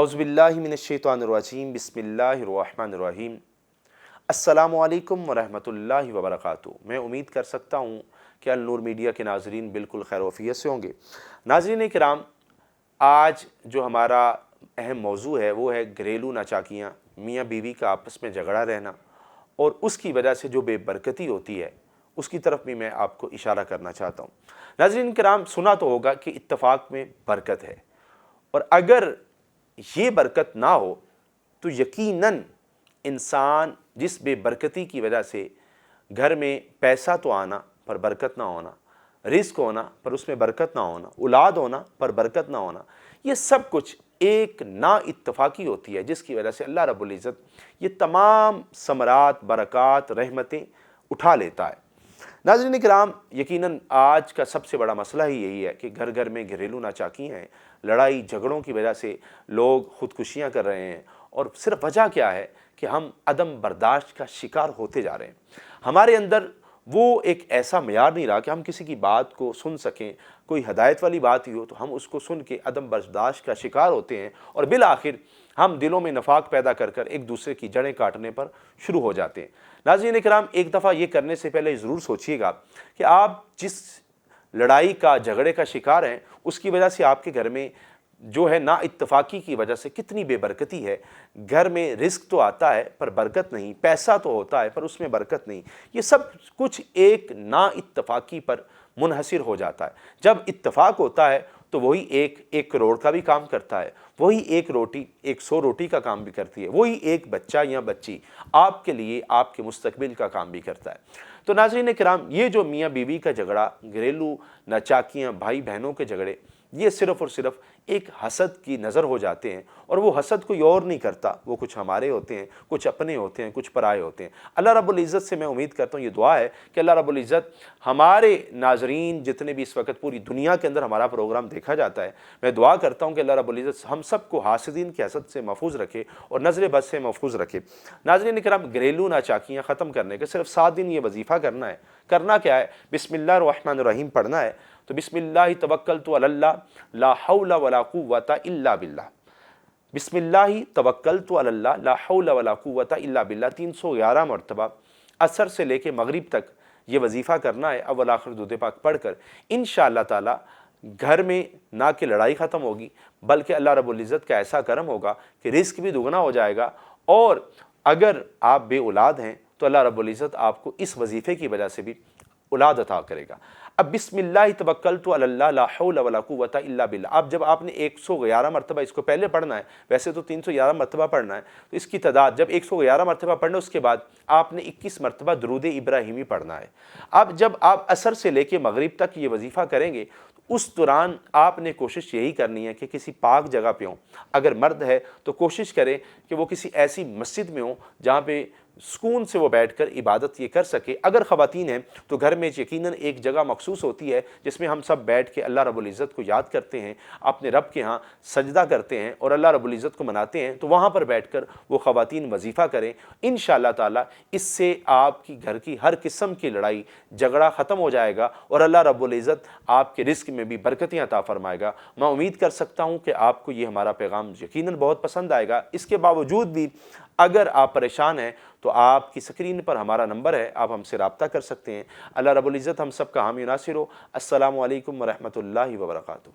औज़ुबिल्लाहि मिनश्शैतानिर्रजीम बिस्मिल्लाहिर्रहमानिर्रहीम। अस्सलामु अलैकुम वरहमतुल्लाहि वबरकातुहू। मैं उम्मीद कर सकता हूँ कि अल नूर मीडिया के नाज़रीन बिल्कुल खैर वफ़ियत से होंगे। नाज़रीन किराम, आज जो हमारा अहम मौजू है वो है घरेलू नाचाकियाँ, मियाँ बीवी का आपस में झगड़ा रहना और उसकी वजह से जो बेबरकती होती है उसकी तरफ भी मैं आपको इशारा करना चाहता हूँ। नाज़रीन किराम, सुना तो होगा कि इत्तफ़ाक़ में बरकत है, और अगर ये बरकत ना हो तो यकीनन इंसान जिस बेबरकती की वजह से घर में पैसा तो आना पर बरकत ना होना, रिस्क होना पर उसमें बरकत ना होना, औलाद होना पर बरकत ना होना, ये सब कुछ एक ना इत्तफ़ाक़ी होती है जिसकी वजह से अल्लाह रब्बुल इज़्ज़त ये तमाम समरात, बरक़ात, रहमतें उठा लेता है। नाज़रीन किराम, यकीनन आज का सबसे बड़ा मसला ही यही है कि घर घर में घरेलू नाचाकियाँ हैं, लड़ाई झगड़ों की वजह से लोग ख़ुदकुशियाँ कर रहे हैं, और सिर्फ वजह क्या है कि हम अदम बर्दाश्त का शिकार होते जा रहे हैं। हमारे अंदर वो एक ऐसा मेयार नहीं रहा कि हम किसी की बात को सुन सकें, कोई हदायत वाली बात ही हो तो हम उसको सुन के अदम बर्दाश्त का शिकार होते हैं, और बिल आखिर हम दिलों में नफाक पैदा कर कर एक दूसरे की जड़ें काटने पर शुरू हो जाते हैं। नाज़रीन किराम, एक दफ़ा ये करने से पहले ज़रूर सोचिएगा कि आप जिस लड़ाई का, झगड़े का शिकार हैं उसकी वजह से आपके घर में जो है ना इत्तफ़ाक़ी की वजह से कितनी बेबरकती है। घर में रिस्क तो आता है पर बरकत नहीं, पैसा तो होता है पर उसमें बरकत नहीं। ये सब कुछ एक ना इत्तफ़ाक़ी पर मुनहसिर हो जाता है। जब इत्तफ़ाक़ होता है तो वही एक करोड़ का भी काम करता है, वही एक रोटी 100 रोटी का काम भी करती है, वही एक बच्चा या बच्ची आपके लिए, आपके मुस्तक़बिल का काम भी करता है। तो नाज़रीन किराम, ये जो मियाँ बीवी का झगड़ा, घरेलू नाचाकियाँ, भाई बहनों के झगड़े, ये सिर्फ़ और सिर्फ एक हसद की नज़र हो जाते हैं, और वो हसद कोई और नहीं करता, वो कुछ हमारे होते हैं, कुछ अपने होते हैं, कुछ पराए होते हैं। अल्लाह रब्बुल इज़्ज़त से मैं उम्मीद करता हूँ, ये दुआ है कि अल्लाह रब्बुल इज़्ज़त हमारे नाज़रीन जितने भी इस वक्त पूरी दुनिया के अंदर हमारा प्रोग्राम देखा जाता है, मैं दुआ करता हूँ कि अल्लाह रब्बुल इज़्ज़त हम सबको हासिदीन की हसद से महफूज रखे और नज़र बद से महफूज रखे। नाज़रीन किराम, घरेलू नाचाकियाँ ख़त्म करने के सिर्फ 7 दिन ये वजीफ़ा करना है। करना क्या है? बिस्मिल्लाहिर्रहमानिर्रहीम पढ़ना है। तो बिस्मिल्लाहि तवक्कलतु अलल्लाह ला हौला वला कुव्वता इल्ला बिल्लाह। बिस्मिल्लाहि तवक्कलतु अलल्लाह ला हौला वला कुव्वता इल्ला बिल्लाह 311 मरतबा असर से लेके मगरिब तक ये वजीफ़ा करना है। अव्वल आखिर दुरूद पाक पढ़कर इंशाअल्लाह ताला घर में ना कि लड़ाई ख़त्म होगी, बल्कि अल्लाह रब्बुल इज़्ज़त का ऐसा करम होगा कि रिस्क भी दुगना हो जाएगा, और अगर आप बे औलाद हैं तो अल्लाह रब्बुल इज़्ज़त आपको इस वजीफ़े की वजह से भी औलाद अता करेगा। अब बिस्मिल्लाहि तवक्कलतु अलल्लाह ला हौला वला कुव्वता इल्ला बिल्लाह, अब जब आपने 111 मरतबा इसको पहले पढ़ना है, वैसे तो 311 मरतबा पढ़ना है, तो इसकी तादाद जब 111 मरतबा पढ़ना, उसके बाद आपने 21 मरतबा दुरूद इब्राहिमी पढ़ना है। अब जब आप असर से लेके मगरिब तक ये वजीफ़ा करेंगे तो उस दौरान आपने कोशिश यही करनी है कि किसी पाक जगह पे हों। अगर मर्द है तो कोशिश करें कि वो किसी ऐसी मस्जिद में हो जहाँ पे सुकून से वो बैठकर इबादत ये कर सके। अगर ख़वातीन हैं तो घर में यकीनन एक जगह मखसूस होती है जिसमें हम सब बैठ के अल्लाह रब्बुल इज़्ज़त को याद करते हैं, अपने रब के यहाँ सजदा करते हैं और अल्लाह रब्बुल इज़्ज़त को मनाते हैं, तो वहाँ पर बैठकर वो ख़वातीन वजीफ़ा करें। इंशाअल्लाह ताला इससे आपकी घर की हर किस्म की लड़ाई झगड़ा ख़त्म हो जाएगा और अल्लाह रब्बुल इज़्ज़त आपके रिस्क में भी बरकतें अता फ़रमाएगा। मैं उम्मीद कर सकता हूँ कि आपको ये हमारा पैगाम यकीनन बहुत पसंद आएगा। इसके बावजूद भी अगर आप परेशान हैं तो आपकी स्क्रीन पर हमारा नंबर है, आप हमसे रब्ता कर सकते हैं। अल्लाह रब्बुल इज़्ज़त हम सब का हामी नासिर हो। अस्सलामु अलैकुम व रहमतुल्लाहि व बरकातुहू।